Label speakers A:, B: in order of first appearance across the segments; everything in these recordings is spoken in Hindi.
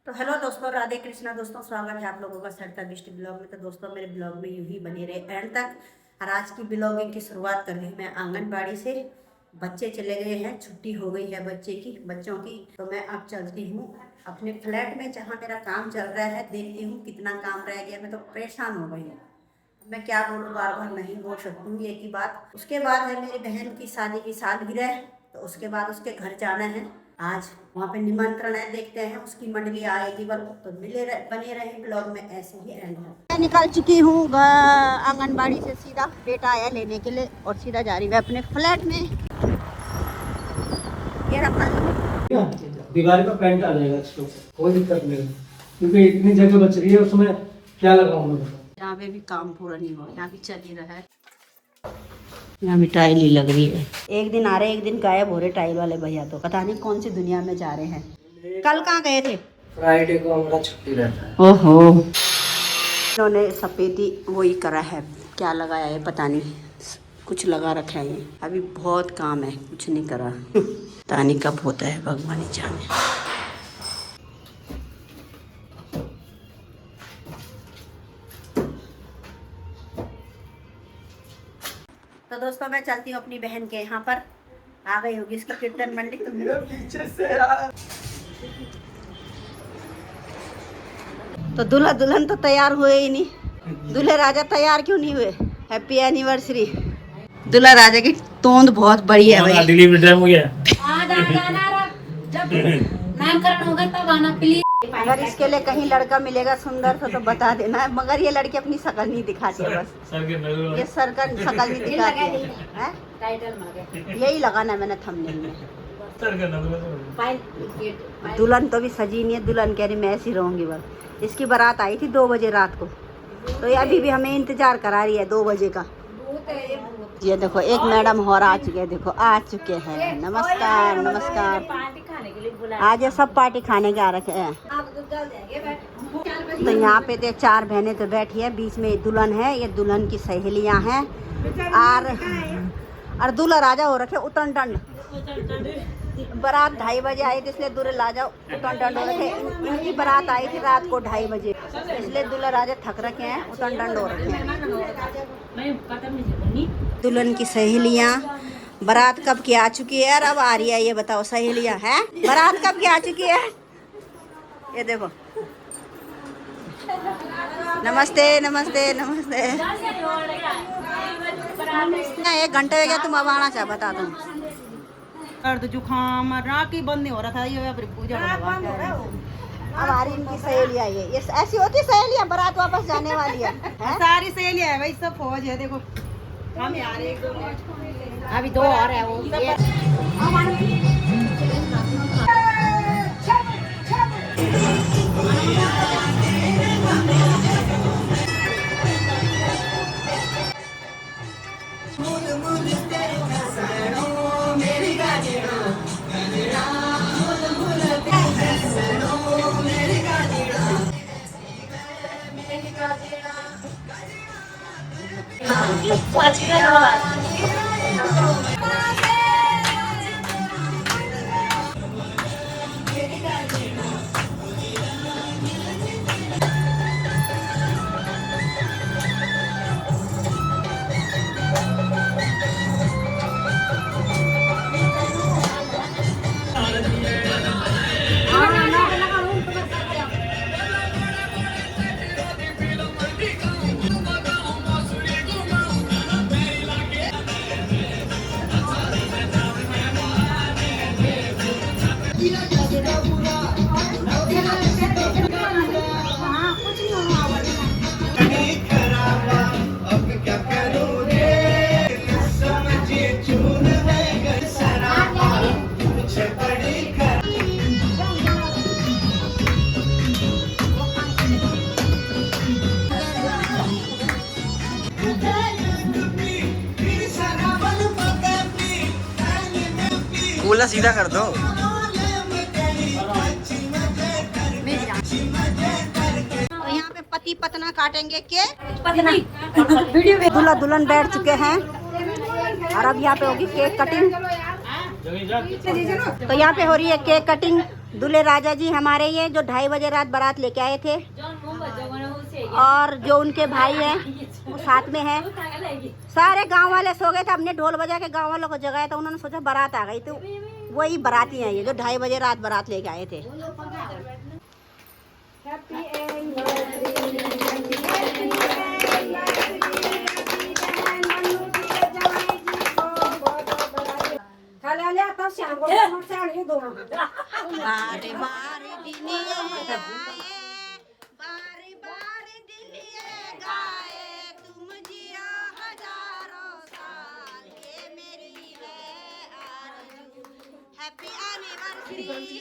A: तो हेलो दोस्तों, राधे कृष्णा दोस्तों, स्वागत है आप लोगों का सरिता बिष्ट ब्लॉग में। तो दोस्तों मेरे ब्लॉग में यूं ही बने रहे एंड तक। और आज की ब्लॉगिंग की शुरुआत कर रही मैं आंगनबाड़ी से। बच्चे चले गए हैं, छुट्टी हो गई है बच्चों की। तो मैं अब चलती हूँ अपने फ्लैट में जहाँ मेरा काम चल रहा है। देखती हूँ कितना काम रह गया, मैं तो परेशान हो गई हूँ। मैं क्या बोलूँ, बार बार नहीं बोल सकूँगी एक ही बात। उसके बाद है मेरी बहन की शादी की सालगिरह, तो उसके बाद उसके घर जाना है। आज वहाँ पे निमंत्रण है, देखते हैं उसकी मंडली आएगी तो बने रहे ब्लॉग में ऐसे ही एंड है। मैं निकल चुकी हूँ आंगनबाड़ी से, सीधा बेटा आया लेने के लिए और सीधा जा रही है अपने फ्लैट में। ये रखा
B: दीवार का पेंट आ जाएगा इसके ऊपर, कोई दिक्कत नहीं, क्योंकि इतनी जगह बच रही है उसमें क्या लगाऊंगा।
A: यहाँ पे भी काम पूरा नहीं हुआ, यहाँ भी चल ही रहा है। यहाँ भी टाइल ही लग रही है। एक दिन आ रहे एक दिन गायब हो रहे टाइल वाले भैया, तो पता नहीं कौन सी दुनिया में जा रहे हैं। कल कहाँ गए थे?
B: फ्राइडे को हमारा छुट्टी रहता है।
A: ओहो, इन्होंने सफेदी वही करा है, क्या लगाया है पता नहीं, कुछ लगा रखा है। ये अभी बहुत काम है, कुछ नहीं करा। पता नहीं कब होता है, भगवान ही जाने। तो दोस्तों मैं चलती हूँ अपनी बहन के यहाँ पर। आ गई होगी इसकी कीर्तन मंडली। तो मेरा पीछे से यार। तो दूल्हा दुल्हन तो तैयार हुए ही नहीं। दूल्हे राजा तैयार क्यों नहीं हुए? Happy anniversary. दूल्हा राजा की तोंद बहुत बड़ी है भाई।
B: डिलीवरी टाइम हो गया।
C: जब नामकरण होगा तब आना प्लीज।
A: अगर इसके लिए कहीं लड़का मिलेगा सुंदर तो बता देना, मगर ये लड़की अपनी शकल नहीं दिखाती है बस। ये सर का शकल नहीं दिखाती है। यही लगाना मैंने थंबनेल में। दुल्हन तो भी सजी नहीं है, दुल्हन कह रही मैं ऐसी रहूंगी बस। इसकी बारात आई थी 2 बजे रात को, तो ये अभी भी हमें इंतजार करा रही है 2 बजे का। ये देखो एक मैडम और आ चुके हैं, देखो आ चुके हैं। नमस्कार नमस्कार। आज ये सब पार्टी खाने के आ रखे हैं। तो यहाँ पे तो 4 बहनें तो बैठी है, बीच में दुल्हन है, ये दुल्हन की सहेलियाँ हैं। और दूल्हा राजा हो रखे उतन टंड। बारात 2:30 बजे आई थी, इसलिए दूल्हा राजा उतन टंड हो रखे। इनकी बारात आई थी रात को 2:30 बजे, इसलिए दूल्हा राजा थक रखे हैं, उतन टंड हो रखे हैं। दुल्हन की सहेलियाँ बारात कब की आ चुकी है और अब आ रही है, ये बताओ सहेलियाँ हैं। बारात कब की आ चुकी है, ये देखो। नमस्ते नमस्ते नमस्ते। 1 घंटे हो गया, तुम अब आना चाह बता दूँ।
D: दर्द जुकाम राकी बंद नहीं हो रहा था, ये पूजा
A: अब आ रही इनकी सहेलियाँ। ये ऐसी होती सहेलियाँ, बारात वापस जाने वाली है।
D: सारी सहेलियां है भाई, सब फौज है। देखो हम यार
A: अभी 2 और है वो।
B: कूलर सीधा कर दो।
A: यहाँ पे पति पत्नी काटेंगे केक। दूल्हा दुल्हन बैठ चुके हैं और अब यहाँ पे होगी केक कटिंग। तो यहाँ पे हो रही है केक कटिंग। दूल्हे राजा जी हमारे ये जो 2:30 बजे रात बारात लेके आए थे, और जो उनके भाई हैं वो साथ में है। सारे गांव वाले सो गए थे, हमने ढोल बजा के गांव वालों को जगाया था। उन्होंने सोचा बारात आ गई, तो वही बाराती हैं ये जो 2:30 बजे रात बारात लेके आए थे। बारे बारे दिनिये बारे बारे दिनिये गाए, तुम जिया हजारों साल, ये मेरी है आरज़ू। Happy anniversary.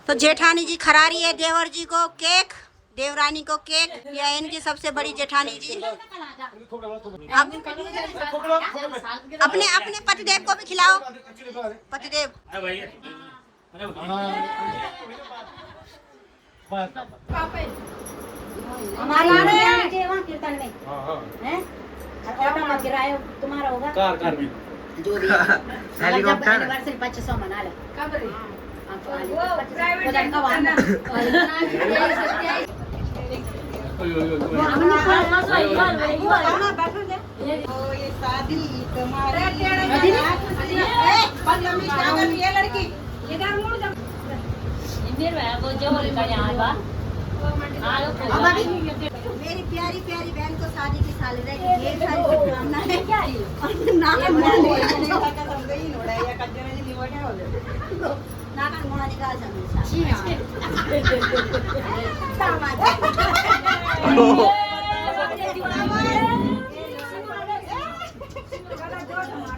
A: तो जेठानी जी खरा रही है देवर जी को केक, देवरानी को केक। यह है इनकी सबसे बड़ी जेठानी जी। अपने अपने पतिदेव को भी खिलाओ। पतिदेव
C: हमारे वहाँ कीर्तन में हैं? ऑटो मत गिराए, तुम्हारा होगा
B: कार में
C: जो भी हेलीकॉप्टर एनिवर्सरी 2500 मना ले। कब रे? वो प्राइवेट का वाहन
D: ये शादी तुम्हारी ये लड़की
A: मेरी प्यारी प्यारी बहन को शादी की सालगिरह की ढेर सारी शुभकामनाएं। नाकन मोड़ा निकाल हमेशा।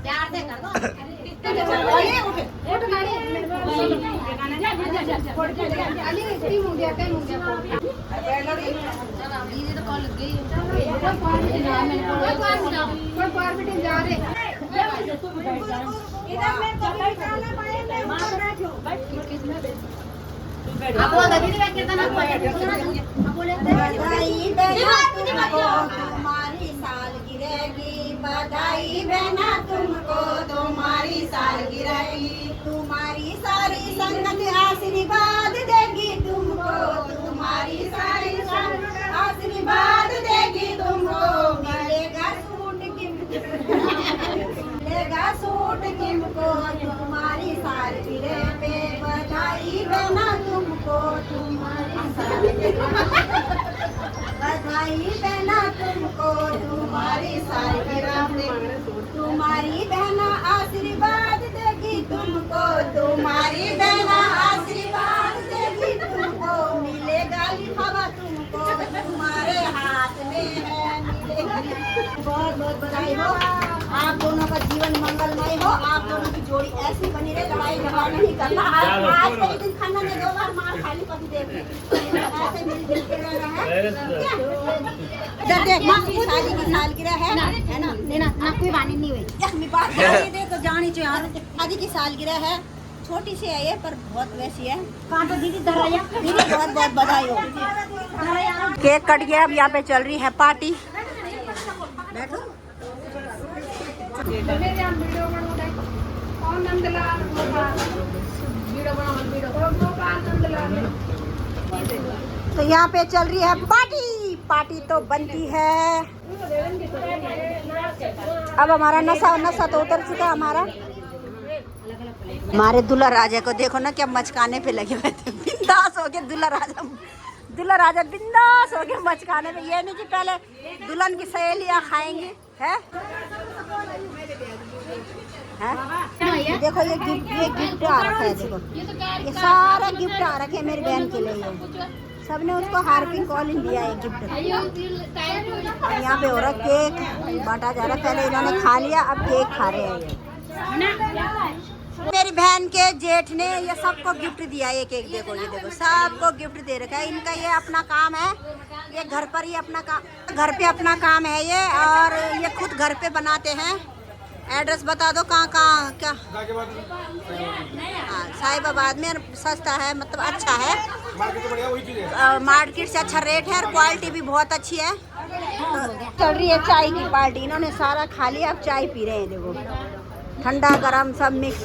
A: प्यार से कर दो। तुम्हारी सालगिरह की बधाई बहना तुमको, तुम्हारी सालगिरह की तुम्हारी सारी संगत आशीर्वाद देगी तुमको, तुम्हारी सारी संगत आशीर्वाद देगी तुमको। मिलेगा सूट मिलेगा सूट किमको, तुम्हारी सालगिरह पे बधाई बहना तुमको, तुम्हारी बधाई बहना तुमको, तुम्हारी सालगिरह पे तुम्हारी बहना आशीर्वाद देगी तुमको, तुम्हारी बहना आशीर्वाद देगी तुमको। मिलेगा लिफाफा तुमको, तुम्हारे हाथ में है मिलेगा। बहुत बहुत बधाई हो, आप दोनों का जीवन मंगलमय हो, आप दोनों की जोड़ी ऐसी बनी रहे, लड़ाई झगड़ा नहीं करना। आज के दिन खाना में 2 बार मार खाली पति देव ऐसे मिलजुल के रहना है। शादी की सालगिरह है ना कोई बानी नहीं हुई। बात दे तो जानी चाहिए। शादी की सालगिरह है, छोटी सी है ये पर बहुत वैसी है। कहाँ तो दीदी दीदी बहुत बहुत बधाई हो। केक कट गया, अब यहाँ पे चल रही है पार्टी। बैठो। तो यहाँ पे चल रही है पार्टी। पार्टी तो बनती है। अब हमारा नशा तो उतर चुका हमारा। हमारे दूल्हा राजा को देखो ना क्या मचकाने पे लगे हुए थे। बिंदास हो गए दूल्हा राजा बिंदास हो गए मचकाने पे। ये नहीं कि पहले दुल्हन की सहेलियाँ खाएंगी है? देखो ये गिफ्ट आ रखा है। देखो ये सारा गिफ्ट आ रखे मेरी बहन के लिए। सबने उसको हार्पिंग कॉलिंग दिया है गिफ्ट। यहाँ पे हो रहा केक बांटा जा रहा है। पहले इन्होंने खा लिया, अब केक खा रहे हैं ये। मेरी बहन के जेठ ने ये सबको गिफ्ट दिया है। एक देखो, ये देखो सबको गिफ्ट दे रखा है। इनका ये अपना काम है, ये घर पर ही अपना काम, घर पे अपना काम है ये। और ये खुद घर पे बनाते हैं। एड्रेस बता दो कहाँ क्या? हाँ साहिबाबाद में। सस्ता है, मतलब अच्छा है, मार्केट से अच्छा रेट है और क्वालिटी भी बहुत अच्छी है। चल रही है चाय की पार्टी। इन्होंने सारा खा लिया, अब चाय पी रहे हैं। देखो ठंडा गरम सब मिक्स।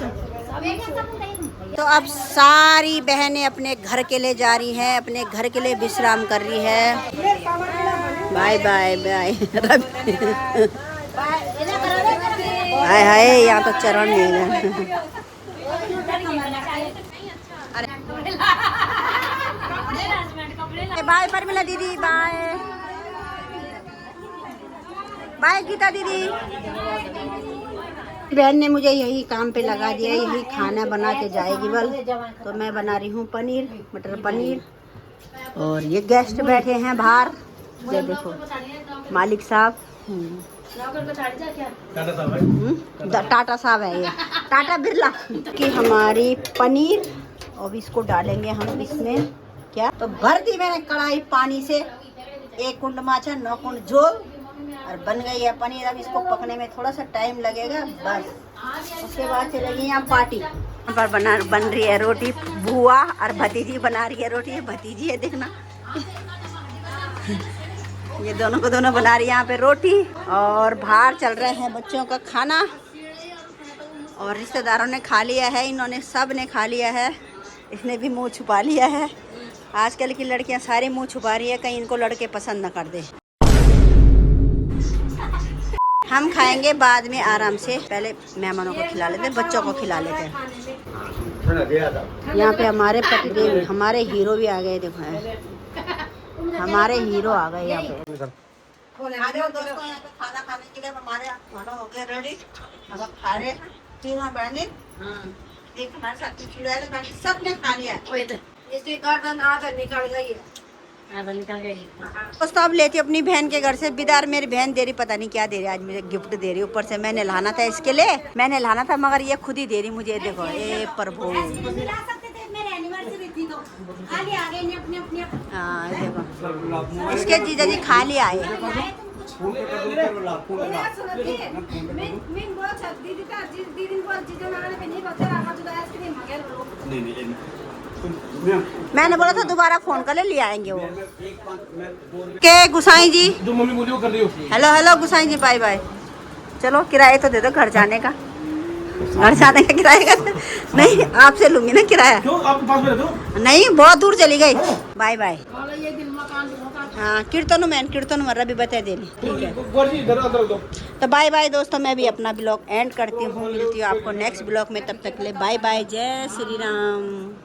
A: तो अब सारी बहनें अपने घर के लिए जा रही हैं, अपने घर के लिए विश्राम कर रही है। Bye bye bye. Hi hi, यहाँ तो चरण नहीं है। बाय परमिला दीदी, बाय बाय गीता दीदी। बहन ने मुझे यही काम पे लगा दिया, यही खाना बना के जाएगी बल। तो मैं बना रही हूँ पनीर, मटर पनीर। और ये गेस्ट बैठे हैं बाहर, ये देखो मालिक साहब। टाटा साहब है ये, टाटा बिरला की हमारी पनीर। अब इसको डालेंगे हम इसमें। क्या तो भर दी मैंने कढ़ाई पानी से, 1 कुंड माछा 9 कुंड झोल, और बन गई है पनीर। अब इसको पकने में थोड़ा सा टाइम लगेगा बस। उसके बाद चलेगी यहाँ पार्टी। यहाँ पर बन रही है रोटी, बुआ और भतीजी बना रही है रोटी। भतीजी है देखना, ये दोनों को दोनों बना रही है यहाँ पे रोटी। और बाहर चल रहे हैं बच्चों का खाना, और रिश्तेदारों ने खा लिया है, इन्होंने सब ने खा लिया है। इसने भी मुंह छुपा लिया है। आजकल की लड़कियां सारी मुंह छुपा रही है, कहीं इनको लड़के पसंद न कर दे। हम खाएंगे बाद में आराम से, पहले मेहमानों को खिला लेते हैं, बच्चों को खिला लेते हैं। यहाँ पे हमारे पतिदेव, हमारे हीरो भी आ गए। देखो हमारे हीरो आ गए यहाँ पे। दोस्तों यहाँ पे खाना खाने के लिए हमारे यहाँ खाना हो गया रेडी। अब खा रहे हैं तीनों बहनें, एक हमारे साथ सबने खा लिया। इसकी गर्दन आकर निकल गई है। दोस्तों अब लेती अपनी बहन के घर से विदार। मेरी बहन दे रही, पता नहीं क्या दे रही, आज मुझे गिफ्ट दे रही। ऊपर से मैंने लाना था इसके लिए, मैंने लाना था मगर ये खुद ही दे रही मुझे। देखो ए प्रभु, हाँ देखो इसके जीजा जी खा लिया आए। मैंने बोला था दोबारा फोन कर ले आएंगे वो। के गुसाई जी,
B: जो मम्मी बोली वो कर रही हो।
A: हेलो हेलो गुसाई जी, बाय बाय। चलो किराया तो दे दो घर जाने का। घर जाने का किराया का नहीं, आपसे लूंगी ना किराया।
B: क्यों आपके पास में रहते हो?
A: नहीं, बहुत दूर चली गई। Bye bye. हाँ कीर्तन मैन कीर्तन मर्रा भी बता देनी, ठीक है। तो बाय बाय दोस्तों, मैं भी अपना ब्लॉग एंड करती हूँ। मिलती हूँ आपको नेक्स्ट ब्लॉग में, तब तक के लिए बाय बाय। जय श्री राम।